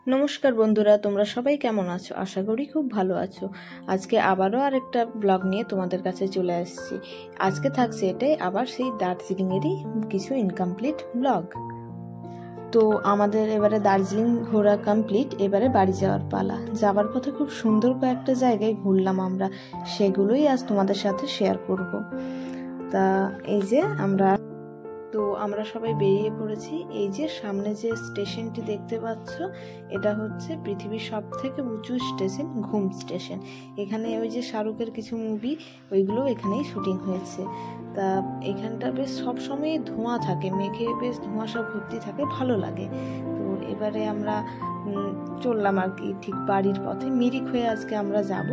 নমস্কার বন্ধুরা, তোমরা সবাই কেমন আছো? আশা করি খুব ভালো আছো। আজকে আবারও আরেকটা ব্লগ নিয়ে তোমাদের কাছে চলে আসছি। আজকে থাকছে এটাই আবার সেই দার্জিলিংয়েরই কিছু ইনকমপ্লিট ব্লগ। তো আমাদের এবারে দার্জিলিং ঘোরা কমপ্লিট, এবারে বাড়ি যাওয়ার পালা। যাবার পথে খুব সুন্দর কয়েকটা জায়গায় ঘুরলাম আমরা, সেগুলোই আজ তোমাদের সাথে শেয়ার করব। তা এই যে আমরা সবাই বেরিয়ে পড়েছি। এই যে সামনে যে স্টেশনটি দেখতে পাচ্ছ, এটা হচ্ছে পৃথিবীর সব থেকে উঁচু স্টেশন, ঘুম স্টেশন। এখানে ওই যে শাহরুখের কিছু মুভি, ওইগুলো এখানেই শুটিং হয়েছে। তা এখানটা বেশ সবসময় ধোঁয়া থাকে, মেঘে বেশ ধোঁয়াশা ভর্তি থাকে, ভালো লাগে। তো এবারে আমরা চললাম আর কি ঠিক বাড়ির পথে। মিরিক হয়ে আজকে আমরা যাব।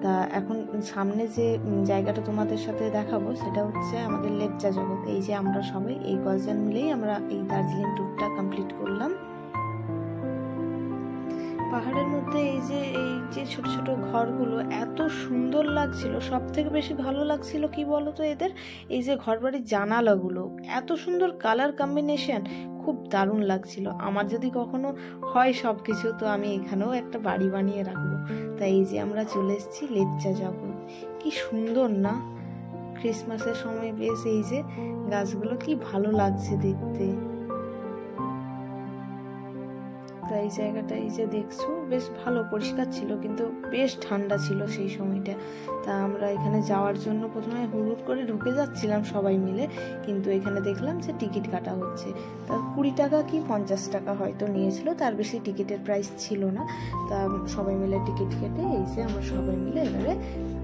তা এখন সামনে যে জায়গাটা তোমাদের সাথে দেখাবো সেটা হচ্ছে আমাদের লেপচা জগৎ। এই যে আমরা সবাই এই কজন মিলেই আমরা এই দার্জিলিং ট্যুরটা কমপ্লিট করলাম। পাহাড়ের মধ্যে এই যে ছোট ছোট ঘরগুলো এত সুন্দর লাগছিল। সব থেকে বেশি ভালো লাগছিল কি বলতো, এদের এই যে ঘরবাড়ির জানালাগুলো এত সুন্দর কালার কম্বিনেশন, খুব দারুণ লাগছিল। আমার যদি কখনো হয় সব কিছু, তো আমি এখানেও একটা বাড়ি বানিয়ে রাখবো। তাই এই যে আমরা চলে এসেছি লেপচা জগৎ। কি সুন্দর না? ক্রিসমাসের সময় বেশ এই যে গাছগুলো কি ভালো লাগছে দেখতে। তাই এই জায়গাটা এই যে দেখছো বেশ ভালো পরিষ্কার ছিল, কিন্তু বেশ ঠান্ডা ছিল সেই সময়টা। তা আমরা এখানে যাওয়ার জন্য প্রথমে হুড় করে ঢুকে যাচ্ছিলাম সবাই মিলে, কিন্তু এখানে দেখলাম যে টিকিট কাটা হচ্ছে। তা 20 টাকা কি 50 টাকা হয়তো নিয়েছিল, তার বেশি টিকিটের প্রাইস ছিল না। তা সবাই মিলে টিকিট কেটে এই যে আমরা সবাই মিলে এবারে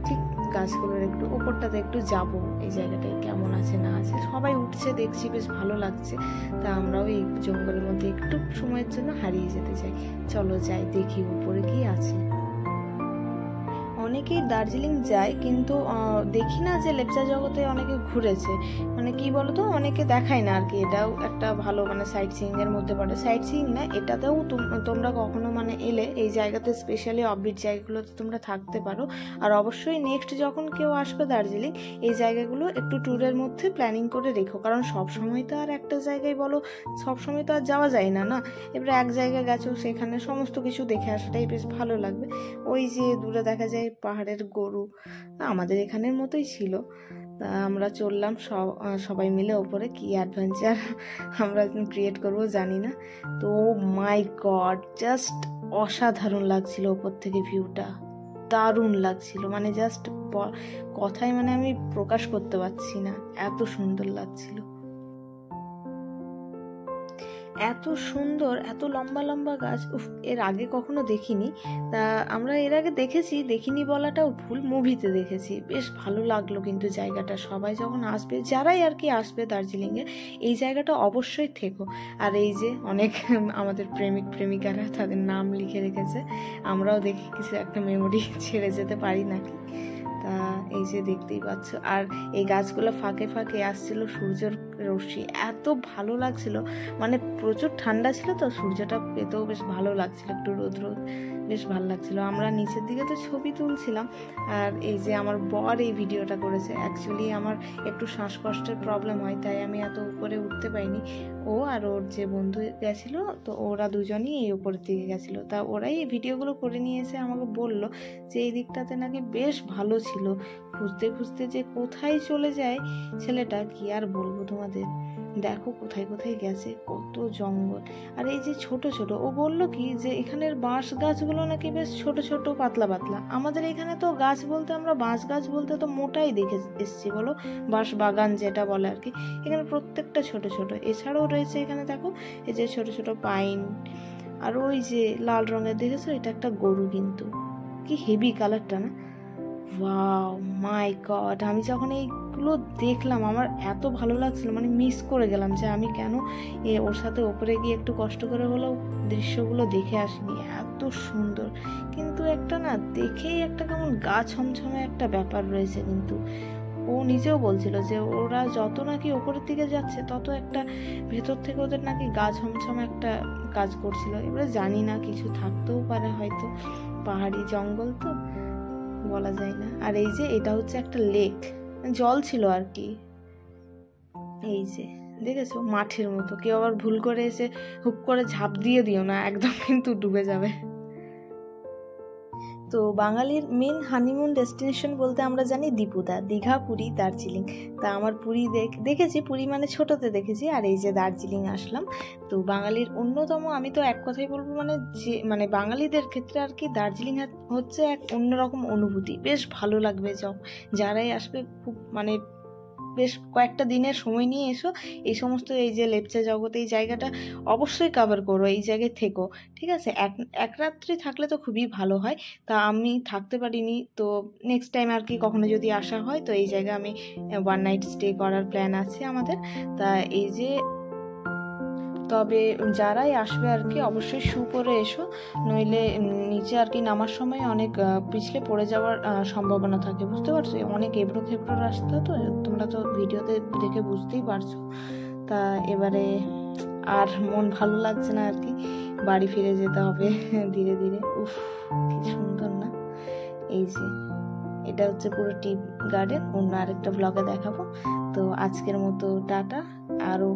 ঠিক গাছগুলোর একটু ওপরটাতে একটু যাব, এই জায়গাটায় কেমন আছে না আছে। সবাই উঠছে দেখছি, বেশ ভালো লাগছে। তা আমরাও এই জঙ্গলের মধ্যে একটু সময়ের জন্য হারিয়ে যেতে চাই। চলো যাই, দেখি উপরে কি আছে। অনেকেই দার্জিলিং যায়, কিন্তু দেখি না যে লেপচা জগতে অনেকে ঘুরেছে। মানে কি বলতো, অনেকে দেখায় না আর কি। এটাও একটা ভালো মানে সাইট সিইং এর মধ্যে পড়ে। সাইট সিইং না, এটাতেও তোমরা কখনো মানে এলে এই জায়গাতে স্পেশালি অফবিট জায়গাগুলোতে তোমরা থাকতে পারো। আর অবশ্যই নেক্সট যখন কেউ আসবে দার্জিলিং, এই জায়গাগুলো একটু ট্যুরের মধ্যে প্ল্যানিং করে রেখো, কারণ সব সময় তো আর একটা জায়গায় বলো সব সময় তো আর যাওয়া যায় না না। এবারে এক জায়গায় গেছো, সেখানে সমস্ত কিছু দেখে আসাটাই বেশ ভালো লাগবে। ওই যে দূরে দেখা যায় পাহাড়ের গরু, আমাদের এখানের মতোই ছিল। তা আমরা চললাম সবাই মিলে ওপরে। কি অ্যাডভেঞ্চার আমরা ক্রিয়েট করব জানি না। তো মাই গড, জাস্ট অসাধারণ লাগছিল ওপর থেকে ভিউটা, দারুণ লাগছিল। মানে জাস্ট কথায় মানে আমি প্রকাশ করতে পারছি না, এত সুন্দর লাগছিল। এত সুন্দর, এত লম্বা লম্বা গাছ, এর আগে কখনো দেখিনি। তা আমরা এর আগে দেখিনি বলাটাও ভুল, মুভিতে দেখেছি। বেশ ভালো লাগলো কিন্তু জায়গাটা। সবাই যখন আসবে, যারাই আর কি আসবে দার্জিলিংয়ে, এই জায়গাটা অবশ্যই থেকো। আর এই যে অনেক আমাদের প্রেমিক প্রেমিকারা তাদের নাম লিখে রেখেছে, আমরাও দেখি কিছু একটা মেমোরি ছেড়ে যেতে পারি নাকি। তা এই যে দেখতেই পাচ্ছ, আর এই গাছগুলো ফাঁকে ফাঁকে আসছিল সূর্যের রশ্মি, এত ভালো লাগছিল। মানে প্রচুর ঠান্ডা ছিল তো, সূর্যটা পেতেও বেশ ভালো লাগছিল, একটু রোদ রোদ, বেশ ভালো লাগছিল। আমরা নিচের দিকে তো ছবি তুলছিলাম, আর এই যে আমার বর এই ভিডিওটা করেছে। অ্যাকচুয়ালি আমার একটু শ্বাসকষ্টের প্রবলেম হয়, তাই আমি এত উপরে উঠতে পাইনি। ও আর ওর যে বন্ধু গেছিলো, তো ওরা দুজনই এই উপরের দিকে গেছিলো। তা ওরাই এই ভিডিওগুলো করে নিয়ে এসে আমাকে বললো যে এই দিকটাতে নাকি বেশ ভালো ছিল। খুঁজতে খুঁজতে যে কোথায় চলে যায় ছেলেটা, কি আর বলবো তোমাদের। দেখো কোথায় কোথায় গেছে, কত জঙ্গল। আর এই যে ছোট ছোট, ও বললো কি যে এখানের বাঁশ গাছগুলো নাকি বেশ ছোট ছোট পাতলা পাতলা। আমাদের এখানে তো গাছ বলতে, আমরা বাঁশ গাছ বলতে তো মোটাই দেখে এসছি বলো, বাঁশ বাগান যেটা বলে আর কি। এখানে প্রত্যেকটা ছোট ছোট। এছাড়াও রয়েছে এখানে দেখো এই যে ছোট ছোট পাইন। আর ওই যে লাল রঙের দেখেছো, এটা একটা গরু, কিন্তু কি হেভি কালারটা না। ওয়াও মাই গড, আমি যখন এইগুলো দেখলাম আমার এত ভালো লাগছিল, মানে মিস করে গেলাম যে আমি কেন ওর সাথে ওপরে গিয়ে একটু কষ্ট করে হলেও দৃশ্যগুলো দেখে আসিনি। এত সুন্দর, কিন্তু একটা না দেখেই একটা কেমন গা ছমছমে একটা ব্যাপার রয়েছে। কিন্তু ও নিজেও বলছিল যে ওরা যত নাকি ওপরের দিকে যাচ্ছে, তত একটা ভেতর থেকে ওদের নাকি গা ছমছমে একটা কাজ করছিল। এবারে জানি না, কিছু থাকতেও পারে হয়তো, পাহাড়ি জঙ্গল তো বলা যায় না। আর এই যে এটা হচ্ছে একটা লেক, জল ছিল আর কি। এই যে দেখেছো, মাঠের মতো। কেউ আবার ভুল করে এসে হুপ করে ঝাঁপ দিয়ে দিও না, একদম কিন্তু ডুবে যাবে। তো বাঙালির মেন হানিমুন ডেস্টিনেশন বলতে আমরা জানি দীপুদা, দীঘা, পুরী, দার্জিলিং। তা আমার পুরী দেখেছি, পুরী মানে ছোটোতে দেখেছি, আর এই যে দার্জিলিং আসলাম। তো বাঙালির অন্যতম, আমি তো এক কথাই বলবো, মানে যে মানে বাঙালিদের ক্ষেত্রে আর কি দার্জিলিং হচ্ছে এক অন্যরকম অনুভূতি। বেশ ভালো লাগবে, যারাই আসবে খুব মানে বেশ কয়েকটা দিনের সময় নিয়ে এসো, এই সমস্ত এই যে লেপচা জগৎ, এই জায়গাটা অবশ্যই কভার করো, এই জায়গায় থেকো, ঠিক আছে। এক রাত্রি থাকলে তো খুবই ভালো হয়। তা আমি থাকতে পারিনি, তো নেক্সট টাইম আর কি কখনো যদি আসা হয়, তো এই জায়গায় আমি 1 নাইট স্টে করার প্ল্যান আছে আমাদের। তা এই যে, তবে যারাই আসবে আর কি অবশ্যই শু পরে এসো, নইলে নিচে আর কি নামার সময় অনেক পিছলে পড়ে যাওয়ার সম্ভাবনা থাকে, বুঝতে পারছো। অনেক এবড়ো খেবড়ো রাস্তা, তো তোমরা তো ভিডিওতে দেখে বুঝতেই পারছো। তা এবারে আর মন ভালো লাগছে না আর কি, বাড়ি ফিরে যেতে হবে ধীরে ধীরে। উফ, কি সুন্দর না। এই যে এটা হচ্ছে পুরো টি গার্ডেন, অন্য আরেকটা ব্লগে দেখাবো। তো আজকের মতো টাটা। আরও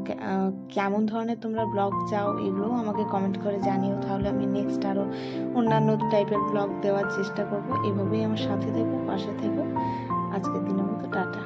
কেমন ধরনের তোমরা ব্লগ চাও এগুলোও আমাকে কমেন্ট করে জানিও, তাহলে আমি নেক্সট আরও অন্যান্য টাইপের ব্লগ দেওয়ার চেষ্টা করব। এভাবেই আমার সাথে থেকো, পাশে থেকো। আজকের দিনের মতো টাটা।